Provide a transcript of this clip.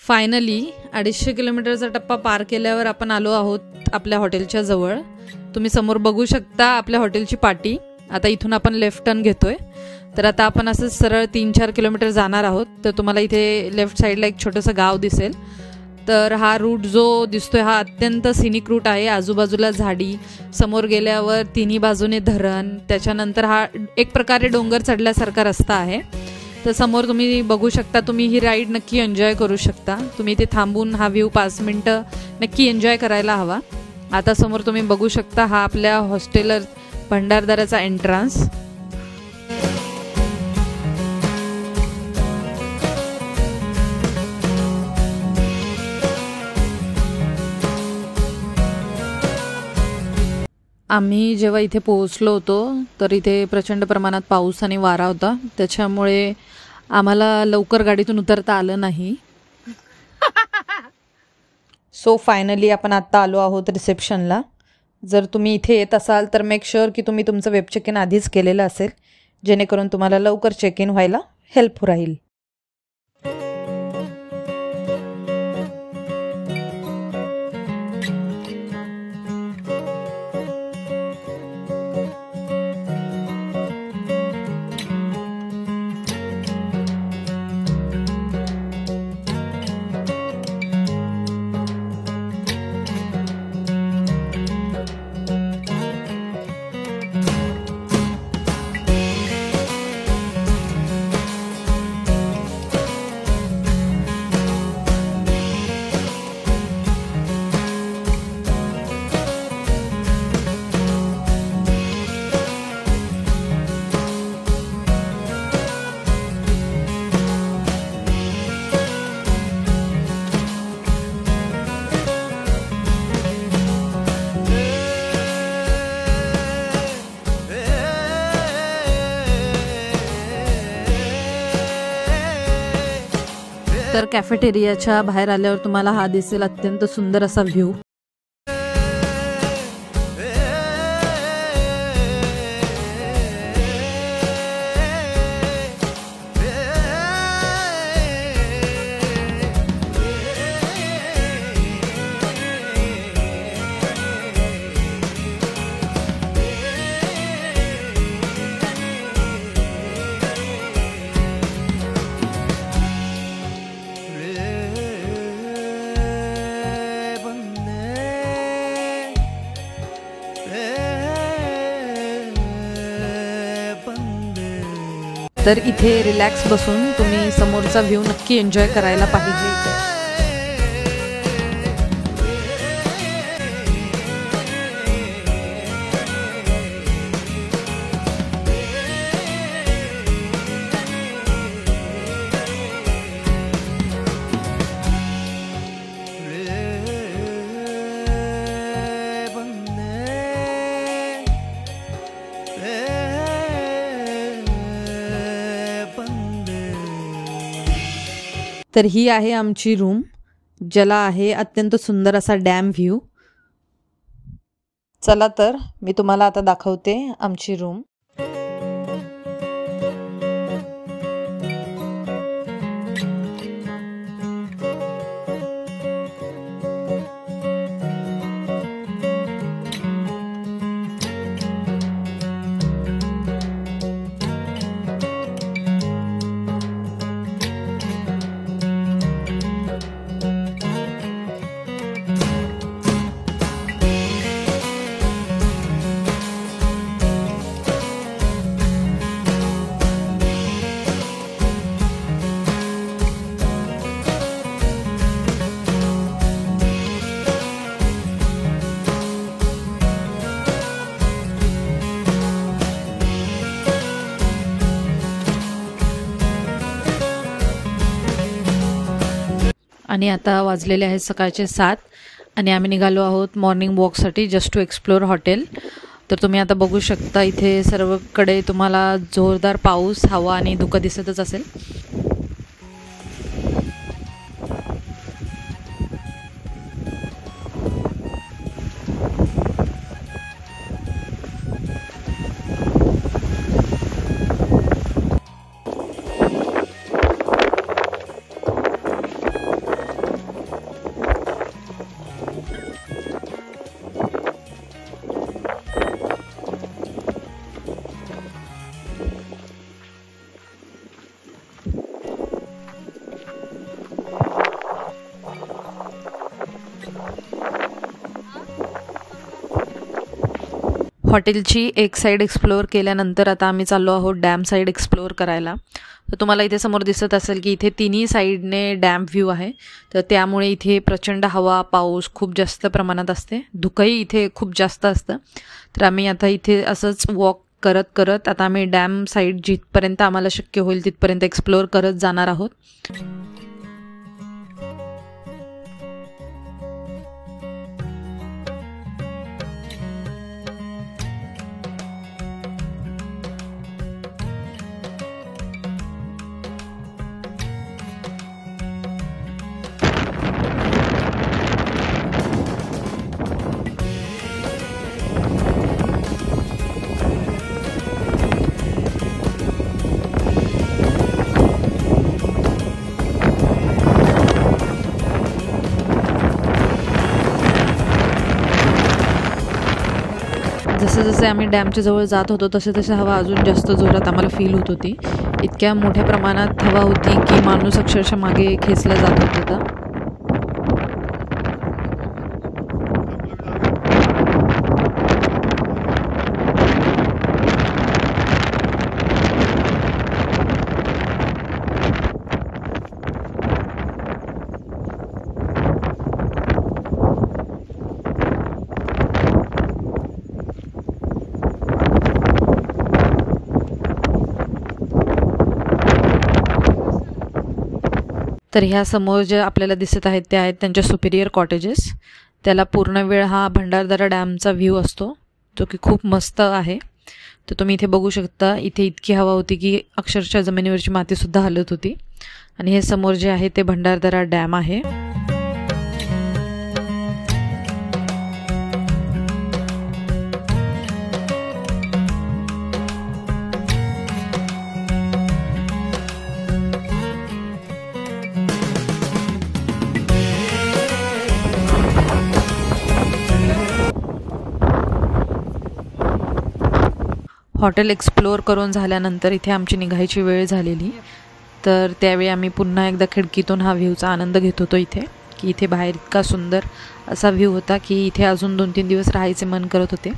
Finally 250 किलोमीटरचा टप्पा पार केल्यावर आपण आलो आहोत आपल्या हॉटेलच्या जवळ। तुम्ही समोर बघू शकता आपल्या हॉटेलची पाटी। आता इथून आपण लेफ्ट टर्न घेतोय। तर आता आपण असं सरळ 3-4 किलोमीटर जाणार आहोत। तर तुम्हाला इथे लेफ्ट साइडला एक छोटंसं गाव दिसेल। तर हा रूट जो दिसतोय हा अत्यंत सिनिक रूट आहे। आजूबाजूला झाडी, समोर गेल्यावर तिन्ही बाजूने धरण, त्याच्यानंतर हा एक प्रकारे डोंगर चढल्यासारखा रस्ता आहे। तर समोर तुम्ही बघू शकता। तुम्ही ही राईड नक्की एन्जॉय करू शकता। तुम्ही इथे थांबून हा व्ह्यू 5 मिनिटं नक्की एन्जॉय करायला हवा। आता समोर तुम्ही बघू शकता हा आपल्या हॉस्टेलर भंडारदऱ्याचा एंट्रन्स। आम्ही जेव्हा इथे पोहोचलो होतो तर इथे प्रचंड प्रमाणात पाऊस आणि वारा होता। त्याच्यामुळे आम्हाला लवकर गाडीतून उतरता आलं नाही। सो फायनली आपण आता आलो आहोत रिसेप्शनला। जर तुम्ही इथे येत असाल तर मेक शुअर की तुम्ही तुमचं वेब चेक इन आधीच केलेलं असेल, जेणेकरून तुम्हाला लवकर चेक इन व्हायला हेल्प राहील। तर कॅफेटेरियाच्या बाहेर आल्यावर तुम्हाला हा दिसेल अत्यंत सुंदर असा व्ह्यू। तर इथे रिलॅक्स बसून तुम्ही समोरचा व्ह्यू नक्की एन्जॉय करायला पाहिजे। तर ही आहे आमची रूम, ज्याला आहे अत्यंत सुंदर असा डॅम व्ह्यू। चला तर मी तुम्हाला आता दाखवते आमची रूम। आणि आता वाजलेले आहेत सकाळचे 7 आणि आम्ही निघालो आहोत मॉर्निंग वॉकसाठी जस्ट टू एक्सप्लोर हॉटेल। तर तुम्ही आता बघू शकता इथे सर्वकडे तुम्हाला जोरदार पाऊस, हवा आणि धुकं दिसतच असेल। हॉटेलची एक साईड एक्सप्लोअर केल्यानंतर आता आम्ही चाललो आहोत डॅम साईड एक्सप्लोअर करायला. तर तुम्हाला इथे समोर दिसत असेल की इथे तिन्ही साईडने डॅम व्ह्यू आहे. तर त्यामुळे इथे प्रचंड हवा पाऊस खूप जास्त प्रमाणात असते. धुकंही इथे खूप जास्त असतं. तर आम्ही आता इथे असंच वॉक करत करत आता आम्ही डॅम साईड जिथपर्यंत आम्हाला शक्य होईल तिथपर्यंत एक्सप्लोअर करत जाणार आहोत. जसे जसे आम्ही डॅमच्या जवळ जात होतो तसे तसे हवा अजून जास्त जोरात आम्हाला फील होत होती. इतक्या मोठ्या प्रमाणात हवा होती की माणूस अक्षरशः मागे खेचला जात होता. तर ह्या समोर जे आपल्याला दिसत आहेत ते आहेत त्यांच्या सुपिरियर कॉटेजेस. त्याला पूर्ण वेळ हा भंडारदरा डॅमचा व्ह्यू असतो जो की खूप मस्त आहे. तर तुम्ही इथे बघू शकता इथे इतकी हवा होती की अक्षरशः जमिनीवरची मातीसुद्धा हलत होती. आणि हे समोर जे आहे ते भंडारदरा डॅम आहे. हॉटेल एक्सप्लोअर करून झाल्यानंतर इथे आमची निघायची वेळ झालेली. तर त्यावेळी आम्ही पुन्हा एकदा खिडकीतून हा व्ह्यूचा आनंद घेत होतो इथे की इथे बाहेर इतका सुंदर असा व्ह्यू होता की इथे अजून 2-3 दिवस राहायचे मन करत होते.